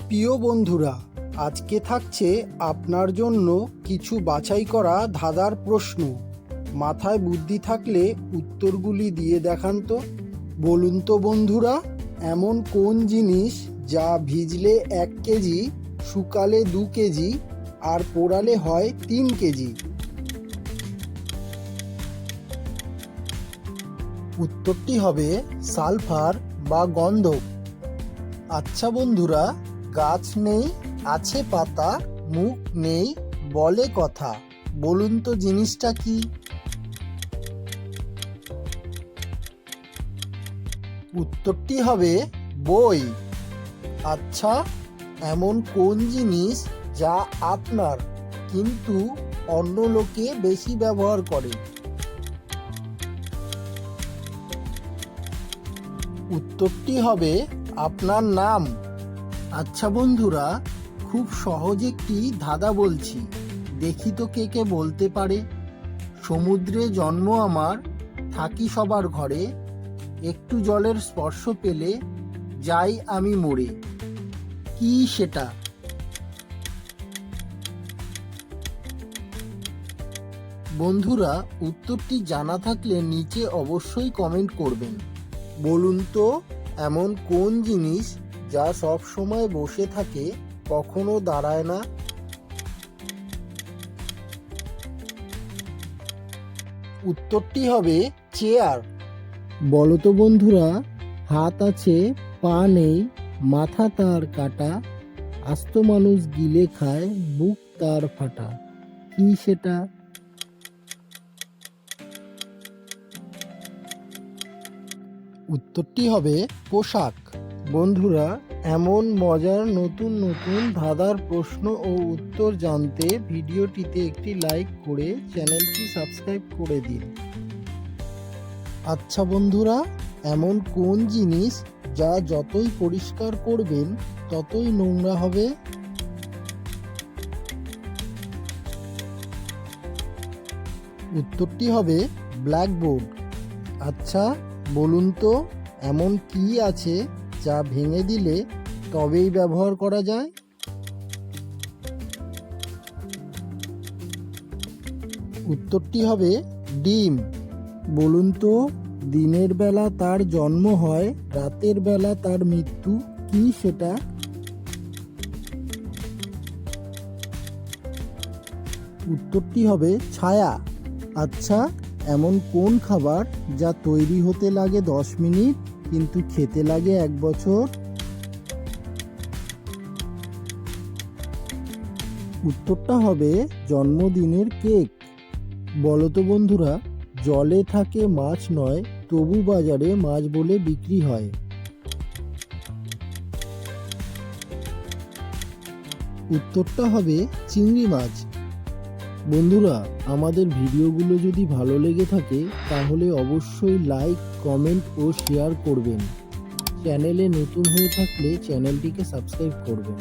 প্রিয় বন্ধুরা, আজকে থাকছে আপনার জন্য কিছু বাছাই করা ধাঁধার প্রশ্ন। মাথায় বুদ্ধি থাকলে উত্তরগুলি দিয়ে দেখান তো। বলুন তো বন্ধুরা, এমন কোন জিনিস যা ভিজলে 1 কেজি, শুকালে 2 কেজি আর পোড়ালে হয় 3 কেজি? উত্তরটি হবে সালফার বা গন্ধক। আচ্ছা বন্ধুরা, গাছ নেই, আছে পাতা, মুখ নেই, বলে কথা। বলুন তো জিনিসটা কি? উত্তরটি হবে বই। আচ্ছা, এমন কোন জিনিস যা আপনার কিন্তু অন্য লোকে বেশি ব্যবহার করে? উত্তরটি হবে আপনার নাম। আচ্ছা বন্ধুরা, খুব সহজ একটি ধাঁধা বলছি, দেখি তো কে কে বলতে পারে। সমুদ্রে জন্ম আমার, থাকি সবার ঘরে, একটু জলের স্পর্শ পেলে যাই আমি মরে। কি সেটা? বন্ধুরা, উত্তরটি জানা থাকলে নিচে অবশ্যই কমেন্ট করবেন। বলুন তো, এমন কোন জিনিস যা সব সময় বসে থাকে, কখনো দাঁড়ায় না? উত্তরটি হবে চেয়ার। বলো তো বন্ধুরা, হাত আছে, পা নেই, মাথা তার কাটা, আস্ত মানুষ গিলে খায়, বুক তার ফাটা। কি সেটা? উত্তরটি হবে পোশাক। বন্ধুরা, এমন মজার নতুন নতুন ধাঁধার প্রশ্ন ও উত্তর জানতে ভিডিওটিতে একটি লাইক করে চ্যানেলটি সাবস্ক্রাইব করে দিন। আচ্ছা বন্ধুরা, এমন কোন জিনিস যা যতই পরিষ্কার করবেন ততই নোংরা হবে? উত্তরটি হবে ব্ল্যাকবোর্ড। আচ্ছা বলুন তো, এমন কি আছে যা ভেঙে দিলে তবেই ব্যবহার করা যায়? উত্তরটি হবে ডিম। বলুন তো, দিনের বেলা তার জন্ম হয়, রাতের বেলা তার মৃত্যু, কি সেটা? উত্তরটি হবে ছায়া। আচ্ছা, এমন কোন খাবার যা তৈরি হতে লাগে 10 মিনিট কিন্তু খেতে লাগে 1 বছর? উত্তরটা হবে জন্মদিনের কেক। বলো তো বন্ধুরা, জলে থাকে মাছ নয়, তবু বাজারে মাছ বলে বিক্রি হয়। উত্তরটা হবে চিংড়ি মাছ। বন্ধুরা, আমাদের ভিডিওগুলো যদি ভালো লেগে থাকে তাহলে অবশ্যই লাইক, কমেন্ট ও শেয়ার করবেন। চ্যানেলে নতুন হয়ে থাকলে চ্যানেলটিকে সাবস্ক্রাইব করবেন।